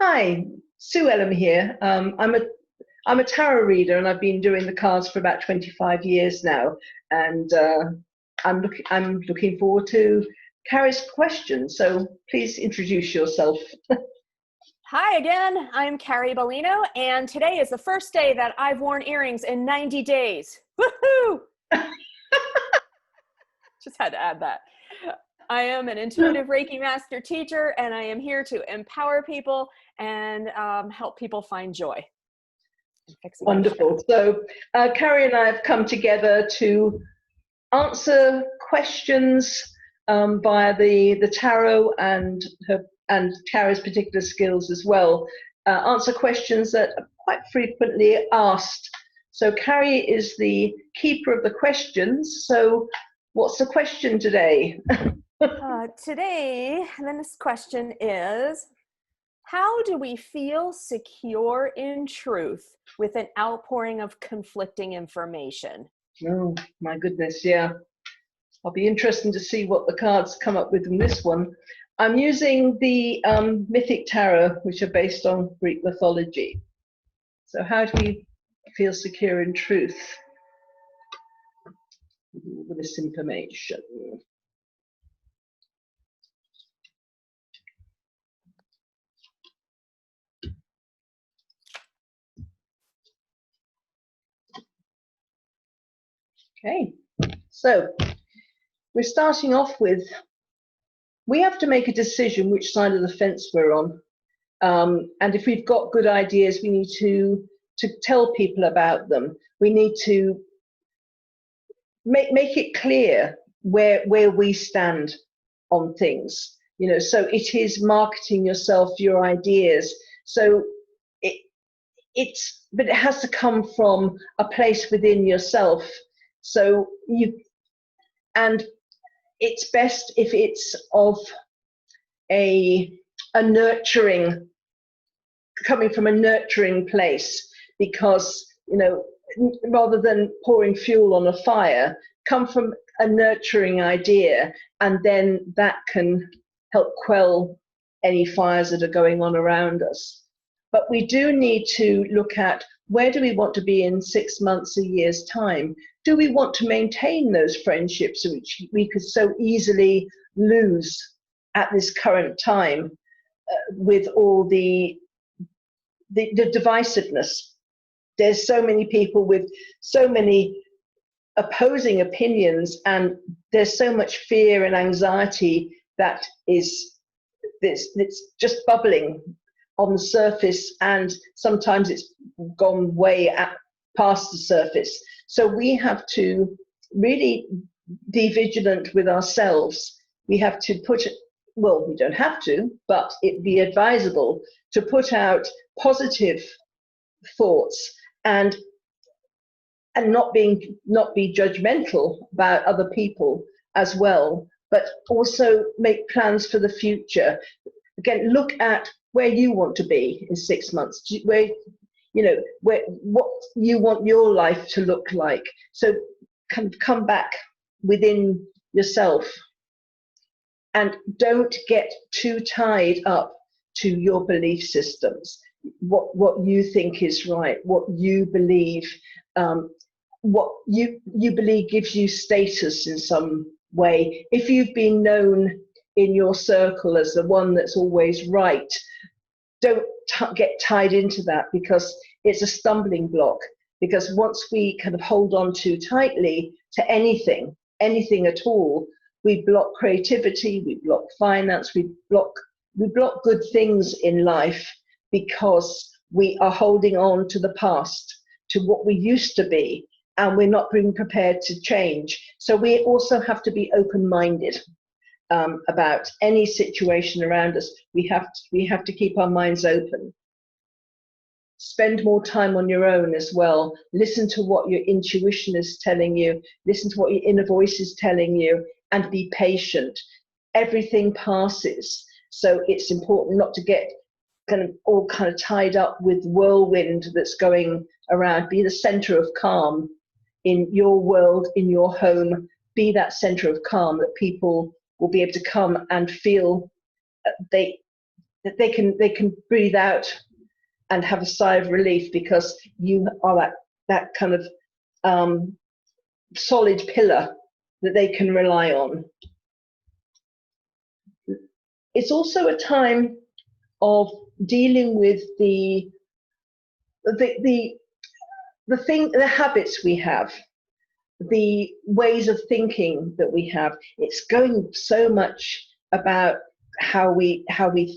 Hi, Sue Ellam here. I'm a tarot reader, and I've been doing the cards for about 25 years now. And I'm looking forward to Carrie's questions. So please introduce yourself. Hi again, I'm Carrie Beleno, and today is the first day that I've worn earrings in 90 days. Woohoo! Just had to add that. I am an intuitive Reiki master teacher, and I am here to empower people and help people find joy. Wonderful. So Carrie and I have come together to answer questions via the tarot and Carrie's particular skills as well. Answer questions that are quite frequently asked. So Carrie is the keeper of the questions. So what's the question today? Today, this question is, how do we feel secure in truth with an outpouring of conflicting information? Oh, my goodness, yeah. I'll be interested to see what the cards come up with in this one. I'm using the Mythic Tarot, which are based on Greek mythology. So how do we feel secure in truth with this information? Okay, so we're starting off with, we have to make a decision which side of the fence we're on. And if we've got good ideas, we need to tell people about them. We need to make it clear where we stand on things. You know, so it is marketing yourself, your ideas. So but it has to come from a place within yourself. So and it's best if it's of a nurturing, coming from a nurturing place, because, you know, rather than pouring fuel on a fire, come from a nurturing idea, and then that can help quell any fires that are going on around us. But we do need to look at, where do we want to be in 6 months, a year's time? Do we want to maintain those friendships which we could so easily lose at this current time, with all the divisiveness? There's so many people with so many opposing opinions, and there's so much fear and anxiety that it's just bubbling on the surface, and sometimes it's gone way past the surface. So we have to really be vigilant with ourselves. We have to well, we don't have to, but it'd be advisable to put out positive thoughts, and not be judgmental about other people as well, but also make plans for the future. Again, look at where you want to be in 6 months, what you want your life to look like. So come back within yourself, and don't get too tied up to your belief systems, what you think is right, what you believe, what you believe gives you status in some way. If you've been known in your circle as the one that's always right, don't get tied into that, because it's a stumbling block. Because once we kind of hold on too tightly to anything at all, we block creativity, we block finance, we block good things in life, because we are holding on to the past, to what we used to be, and we're not being prepared to change. So we also have to be open-minded about any situation around us. We have to keep our minds open. Spend more time on your own as well. Listen to what your intuition is telling you. Listen to what your inner voice is telling you, and be patient. Everything passes. So it's important not to get all tied up with whirlwind that's going around. Be the center of calm in your world, in your home. Be that center of calm that people will be able to come and feel that they can breathe out and have a sigh of relief, because you are that kind of solid pillar that they can rely on. It's also a time of dealing with the habits we have, the ways of thinking that we have. It's going so much about how we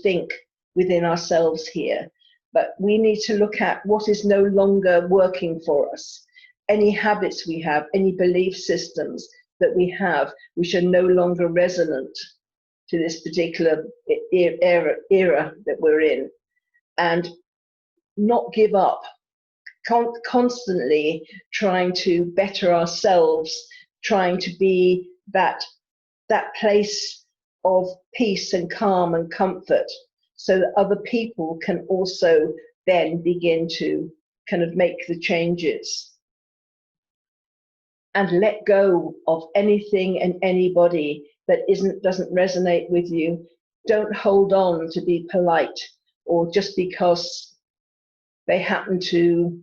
think within ourselves here, but we need to look at what is no longer working for us. Any habits we have, any belief systems that we have, which are no longer resonant to this particular era that we're in, and not give up, constantly trying to better ourselves, trying to be that place of peace and calm and comfort, so that other people can also then begin to kind of make the changes. And let go of anything and anybody that doesn't resonate with you. Don't hold on to be polite, or just because they happen to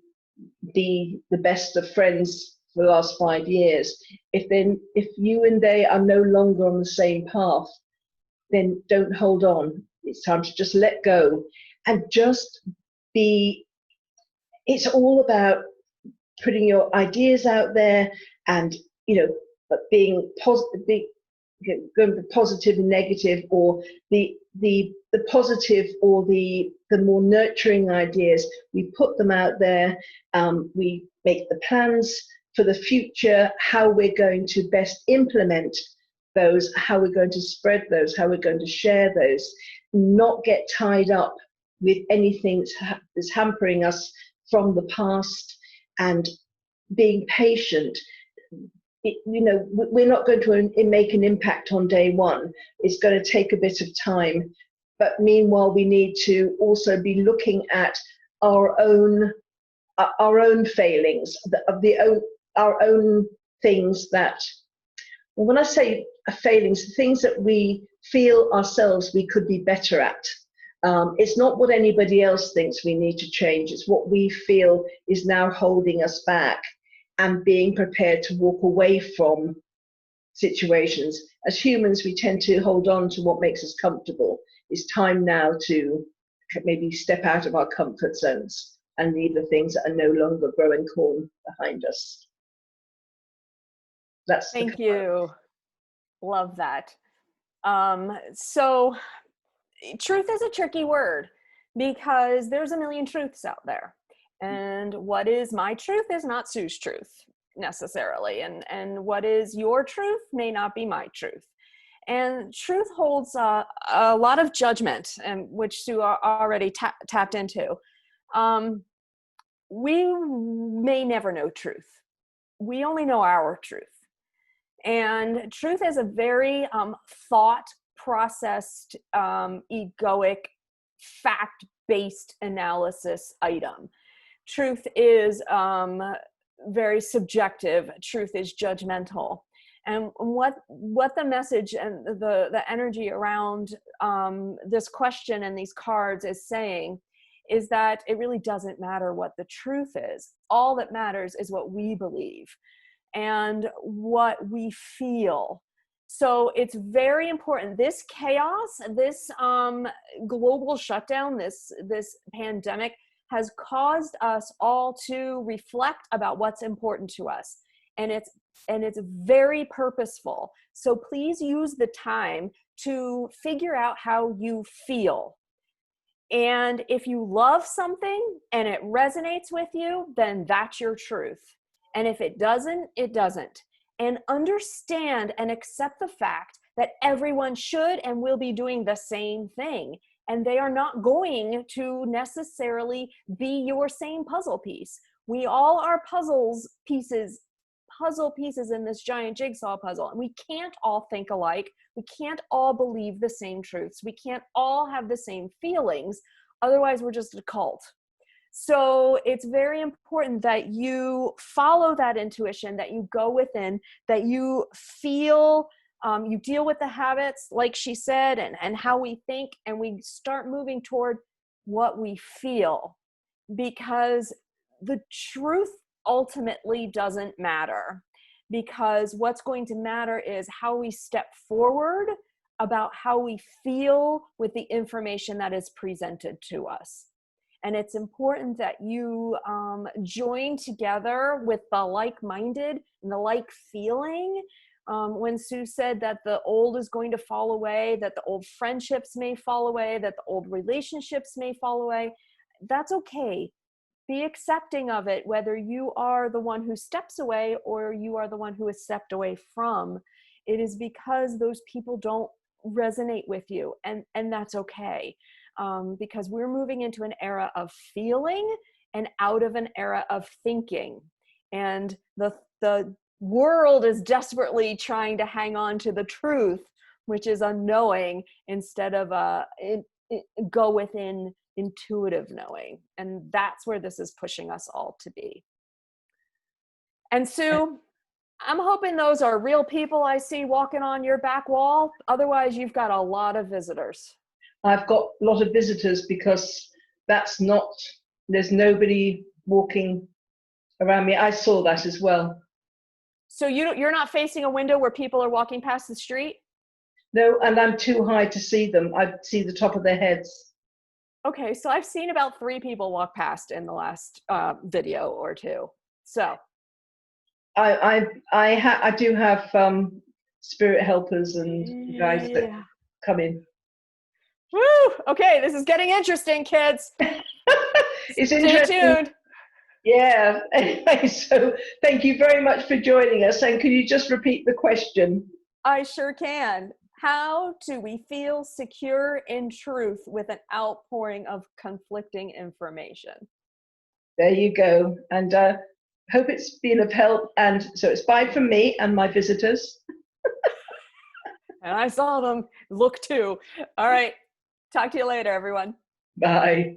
be the best of friends for the last 5 years. If you and they are no longer on the same path, then don't hold on. It's time to just let go and just be. It's all about putting your ideas out there, and being positive, going for positive and negative, or the positive or the more nurturing ideas. We put them out there. We make the plans for the future, how we're going to best implement those, how we're going to spread those, how we're going to share those. Not get tied up with anything that's hampering us from the past, and being patient. We're not going to make an impact on day one. It's going to take a bit of time. But meanwhile, we need to also be looking at our own failings, our own things that, when I say failings, things that we feel ourselves we could be better at. It's not what anybody else thinks we need to change. It's what we feel is now holding us back, and being prepared to walk away from situations. As humans, we tend to hold on to what makes us comfortable. It's time now to maybe step out of our comfort zones and leave the things that are no longer growing corn behind us. Thank you. Love that. So truth is a tricky word, because there's a million truths out there. And what is my truth is not Sue's truth necessarily. And what is your truth may not be my truth. And truth holds a lot of judgment, and which Sue already tapped into. We may never know truth. We only know our truth. And truth is a very thought processed, egoic, fact-based analysis item. Truth is very subjective. Truth is judgmental. And what the message and the energy around this question and these cards is saying is that it really doesn't matter what the truth is. All that matters is what we believe and what we feel. So it's very important. This chaos, this global shutdown, this pandemic has caused us all to reflect about what's important to us. And it's very purposeful. So please use the time to figure out how you feel. And if you love something and it resonates with you, then that's your truth. And if it doesn't, it doesn't. And understand and accept the fact that everyone should and will be doing the same thing. And they are not going to necessarily be your same puzzle piece. We all are puzzle pieces in this giant jigsaw puzzle. And we can't all think alike. We can't all believe the same truths. We can't all have the same feelings. Otherwise, we're just a cult. So it's very important that you follow that intuition, that you go within, that you feel You deal with the habits, like she said, and how we think, and we start moving toward what we feel, because the truth ultimately doesn't matter, because what's going to matter is how we step forward about how we feel with the information that is presented to us. And it's important that you join together with the like-minded and the like feeling. When Sue said that the old is going to fall away, that the old friendships may fall away, that the old relationships may fall away, that's okay. Be accepting of it, whether you are the one who steps away or you are the one who is stepped away from. It is because those people don't resonate with you, and that's okay. Because we're moving into an era of feeling and out of an era of thinking. And the world is desperately trying to hang on to the truth, which is unknowing, instead of go within intuitive knowing. And that's where this is pushing us all to be. And Sue, I'm hoping those are real people I see walking on your back wall. Otherwise, you've got a lot of visitors. I've got a lot of visitors because there's nobody walking around me. I saw that as well. So you're not facing a window where people are walking past the street? No, and I'm too high to see them. I see the top of their heads. Okay, so I've seen about 3 people walk past in the last video or 2. So I do have spirit helpers and guys that come in. Woo! Okay, this is getting interesting, kids. It's Stay interesting. tuned. Yeah. Anyway, so thank you very much for joining us. And can you just repeat the question? I sure can. How do we feel secure in truth with an outpouring of conflicting information? There you go. And hope it's been of help. And so it's bye from me and my visitors. And I saw them look too. All right. Talk to you later, everyone. Bye.